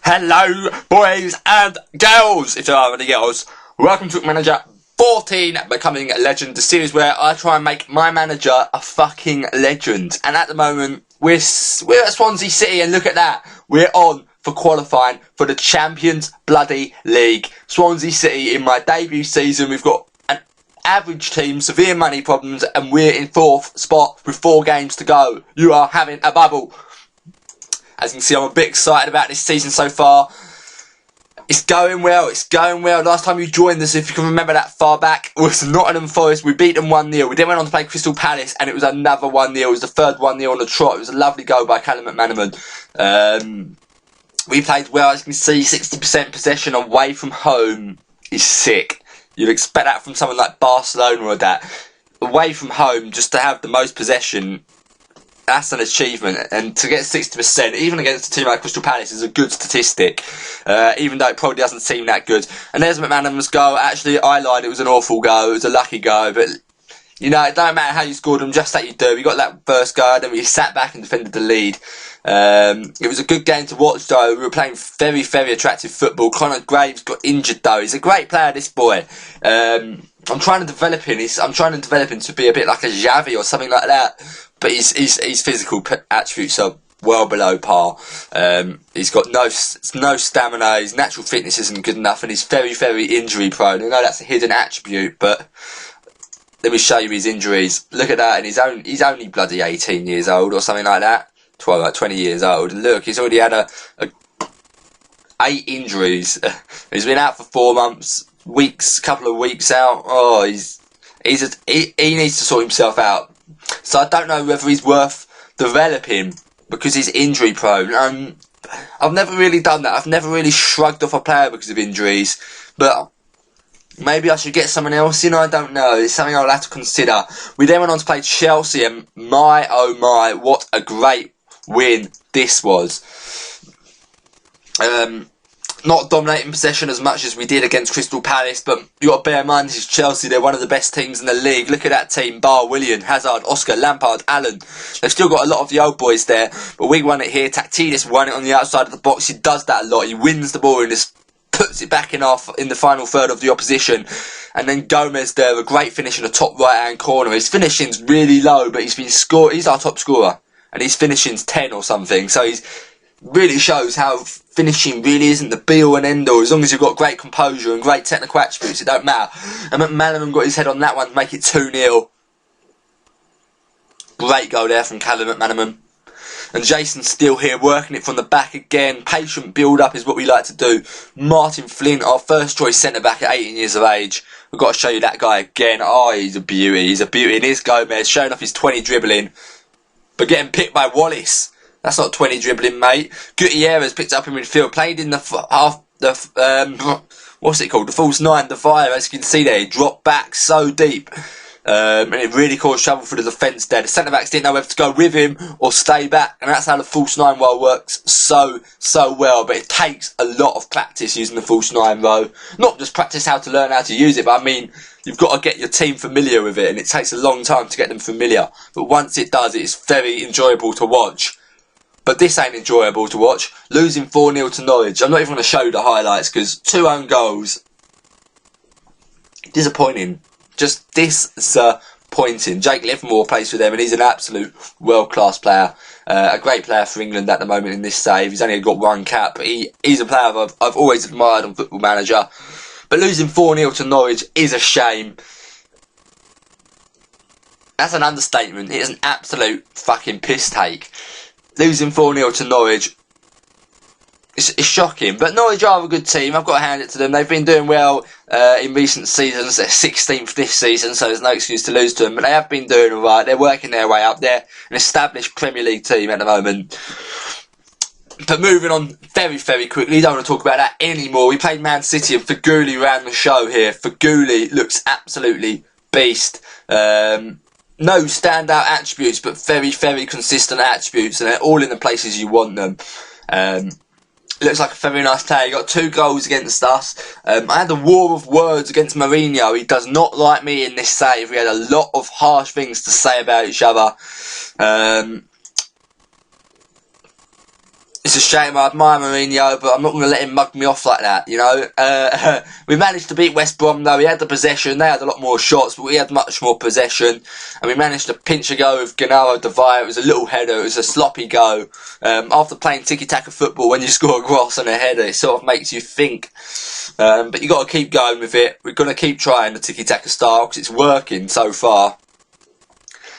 Hello, boys and girls, if there are any girls. Welcome to Manager 14, Becoming a Legend, the series where I try and make my manager a fucking legend. And at the moment, we're at Swansea City, and look at that. We're on for qualifying for the Champions Bloody League. Swansea City, in my debut season, we've got an average team, severe money problems, and we're in 4th spot with 4 games to go. You are having a bubble. As you can see, I'm a bit excited about this season so far. It's going well, Last time you joined us, if you can remember that far back, was Nottingham Forest. We beat them 1-0. We then went on to play Crystal Palace, and it was another 1-0. It was the third 1-0 on the trot. It was a lovely goal by Callum McManaman. We played well, as you can see, 60% possession away from home is sick. You'd expect that from someone like Barcelona or that. Away from home, just to have the most possession, that's an achievement. And to get 60%, even against a team like Crystal Palace, is a good statistic, even though it probably doesn't seem that good. And there's McManaman's goal. Actually, I lied, it was an awful goal. It was a lucky goal, but you know, it don't matter how you scored them, just that you do. We got that first goal, then we sat back and defended the lead. It was a good game to watch though. We were playing very, very attractive football. Connor Graves got injured though. He's a great player, this boy. I'm trying to develop him. I'm trying to develop him to be a bit like a Xavi or something like that. But his physical attributes are well below par. He's got no stamina. His natural fitness isn't good enough, and he's very, very injury prone. I know that's a hidden attribute, but let me show you his injuries. Look at that, and he's only bloody 18 years old or something like that. 20 years old. And look, he's already had 8 injuries. He's been out for 4 months, couple of weeks out. Oh, he needs to sort himself out. So I don't know whether he's worth developing because he's injury prone. I've never really done that. I've never really shrugged off a player because of injuries. But maybe I should get someone else in, I don't know. It's something I'll have to consider. We then went on to play Chelsea, and my oh my, what a great win this was. Not dominating possession as much as we did against Crystal Palace, but you got to bear in mind this is Chelsea. They're one of the best teams in the league. Look at that team: Bar, Willian, Hazard, Oscar, Lampard, Allen. They've still got a lot of the old boys there, but we won it here. Tactidis won it on the outside of the box. He does that a lot. He wins the ball and just puts it back in the final third of the opposition. And then Gomez there, a great finish in the top right hand corner. His finishing's really low, but he's our top scorer, and his finishing's 10 or something. So he's really shows how finishing really isn't the be all and end all. As long as you've got great composure and great technical attributes, it don't matter. And McManaman got his head on that one to make it 2-0. Great goal there from Callum McManaman. And Jason's still here, working it from the back again. Patient build-up is what we like to do. Martin Flint, our first choice centre-back at 18 years of age. We've got to show you that guy again. Oh, he's a beauty. He's a beauty. And here's Gomez, showing off his 20 dribbling, but getting picked by Wallace. That's not 20 dribbling, mate. Gutierrez picked up in midfield, played in the what's it called? The false 9, the fire. As you can see there, he dropped back so deep. And it really caused trouble for the defence there. The centre-backs didn't know whether to go with him or stay back, and that's how the false 9 role works so well. But it takes a lot of practice using the false 9 role. Not just practice how to learn how to use it, but I mean, you've got to get your team familiar with it, and it takes a long time to get them familiar. But once it does, it's very enjoyable to watch. But this ain't enjoyable to watch. Losing 4-0 to Norwich. I'm not even going to show you the highlights because 2 own goals. Disappointing. Just disappointing. Jake Livermore plays for them, and he's an absolute world-class player. A great player for England at the moment in this save. He's only got 1 cap, but he's a player I've always admired on Football Manager. But losing 4-0 to Norwich is a shame. That's an understatement. It is an absolute fucking piss take. Losing 4-0 to Norwich is shocking, but Norwich are a good team. I've got to hand it to them. They've been doing well in recent seasons. They're 16th this season, so there's no excuse to lose to them, but they have been doing alright. They're working their way up. They're an established Premier League team at the moment. But moving on very, very quickly, don't want to talk about that anymore. We played Man City and Feghouli ran the show here. Feghouli looks absolutely beast. No standout attributes, but very, very consistent attributes, and they're all in the places you want them. Looks like a very nice player. He got 2 goals against us. I had a war of words against Mourinho. He does not like me in this save. We had a lot of harsh things to say about each other. it's a shame. I admire Mourinho, but I'm not going to let him mug me off like that, you know. We managed to beat West Brom, though. We had the possession. They had a lot more shots, but we had much more possession. And we managed to pinch a goal with Gennaro Devaya. It was a little header. It was a sloppy go. After playing tiki-taka football, when you score a cross and a header, it sort of makes you think. But you got to keep going with it. We're going to keep trying the tiki-taka style because it's working so far.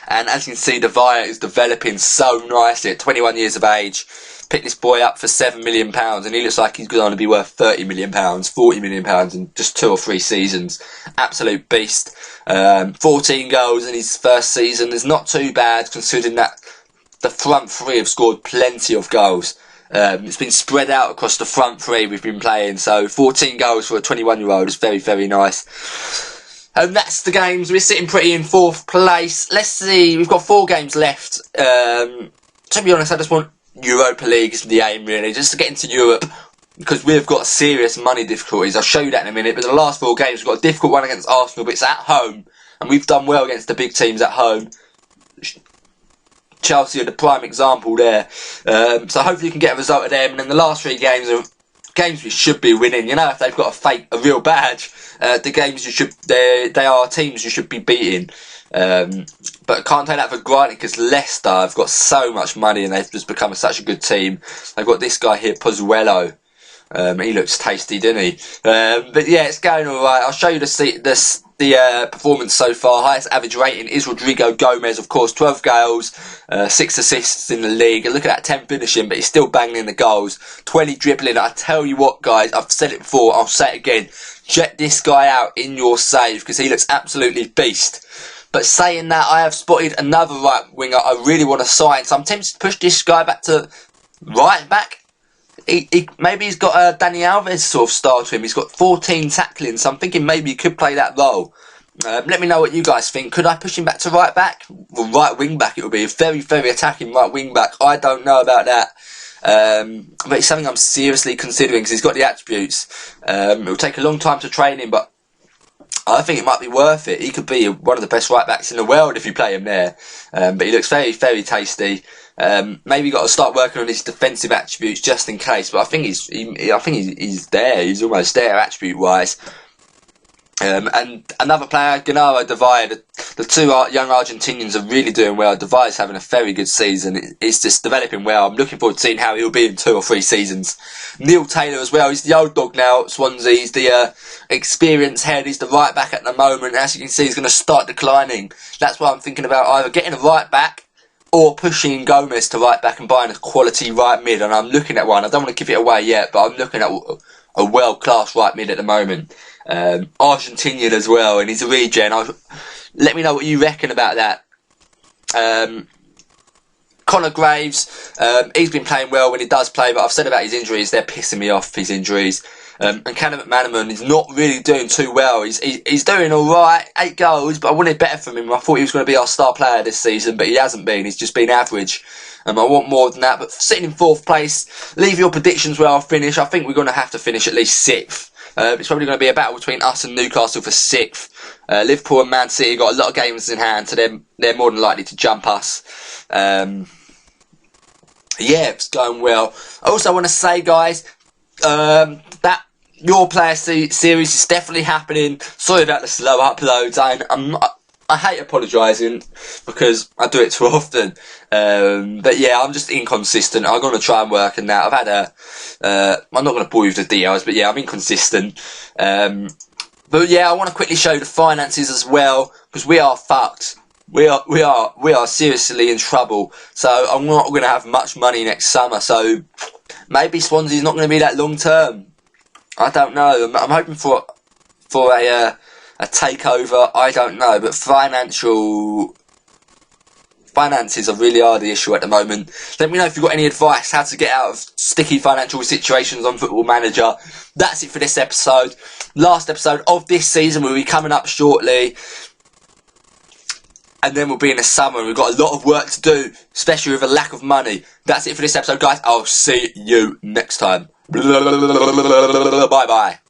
And as you can see, Devaya is developing so nicely at 21 years of age. Picked this boy up for £7 million, and he looks like he's going to be worth £30 million, £40 million in just 2 or 3 seasons. Absolute beast. 14 goals in his first season is not too bad, considering that the front three have scored plenty of goals. It's been spread out across the front three we've been playing, so 14 goals for a 21-year-old is very, very nice. And that's the games. We're sitting pretty in 4th place. Let's see, we've got 4 games left. To be honest, I just want Europa League is the aim, really, just to get into Europe, because we've got serious money difficulties. I'll show you that in a minute. But the last 4 games, we've got a difficult one against Arsenal, but it's at home, and we've done well against the big teams at home. Chelsea are the prime example there. So hopefully you can get a result of them. And then the last 3 games are games we should be winning. You know, if they've got a real badge, the games they are teams you should be beating. But I can't take that for granted because Leicester have got so much money and they've just become such a good team. They've got this guy here, Pozuelo. He looks tasty, doesn't he? But yeah, it's going alright. I'll show you the performance so far. Highest average rating is Rodrigo Gomez, of course, 12 goals, 6 assists in the league. Look at that, 10 finishing, but he's still banging in the goals. 20 dribbling. I tell you what, guys, I've said it before, I'll say it again. Check this guy out in your save because he looks absolutely beast. But saying that, I have spotted another right winger I really want to sign, so I'm tempted to push this guy back to right back. Maybe he's got a Dani Alves sort of style to him. He's got 14 tackling, so I'm thinking maybe he could play that role. Let me know what you guys think. Could I push him back to right back? Well, right wing back it would be. A very, very attacking right wing back. I don't know about that. But it's something I'm seriously considering because he's got the attributes. It will take a long time to train him, but I think it might be worth it. He could be one of the best right backs in the world if you play him there. But he looks very, very tasty. Maybe got to start working on his defensive attributes just in case. But I think he's there. He's almost there attribute wise. And another player, Gennaro Devaya. The 2 young Argentinians are really doing well. Devaya's having a very good season. It's just developing well. I'm looking forward to seeing how he'll be in 2 or 3 seasons. Neil Taylor as well. He's the old dog now at Swansea. He's the experienced head. He's the right back at the moment. As you can see, he's going to start declining. That's why I'm thinking about either getting a right back or pushing Gomez to right back and buying a quality right mid. And I'm looking at one. I don't want to give it away yet, but I'm looking at a world-class right mid at the moment. Argentinian as well, and he's a regen. Let me know what you reckon about that. Conor Graves, he's been playing well when he does play, but I've said about his injuries, they're pissing me off, his injuries. And Callum McManaman is not really doing too well. He's doing alright, 8 goals, but I wanted better from him. I thought he was going to be our star player this season, but he hasn't been. He's just been average. I want more than that, but sitting in 4th place, leave your predictions where I'll finish. I think we're going to have to finish at least 6th. It's probably going to be a battle between us and Newcastle for 6th. Liverpool and Man City got a lot of games in hand, so they're more than likely to jump us. Yeah, it's going well. I also want to say, guys, that Your Player series is definitely happening. Sorry about the slow uploads. I hate apologising because I do it too often. But yeah, I'm just inconsistent. I'm going to try and work on that. I've had I'm not going to bore you with the details, but yeah, I'm inconsistent. But yeah, I want to quickly show you the finances as well because we are fucked. We are seriously in trouble. So I'm not going to have much money next summer. So maybe Swansea's not going to be that long term. I don't know. I'm hoping for a takeover. I don't know, but finances really are the issue at the moment. Let me know if you've got any advice how to get out of sticky financial situations on Football Manager. That's it for this episode. Last episode of this season will be coming up shortly. And then we'll be in the summer and we've got a lot of work to do, especially with a lack of money. That's it for this episode, guys. I'll see you next time. Bye bye.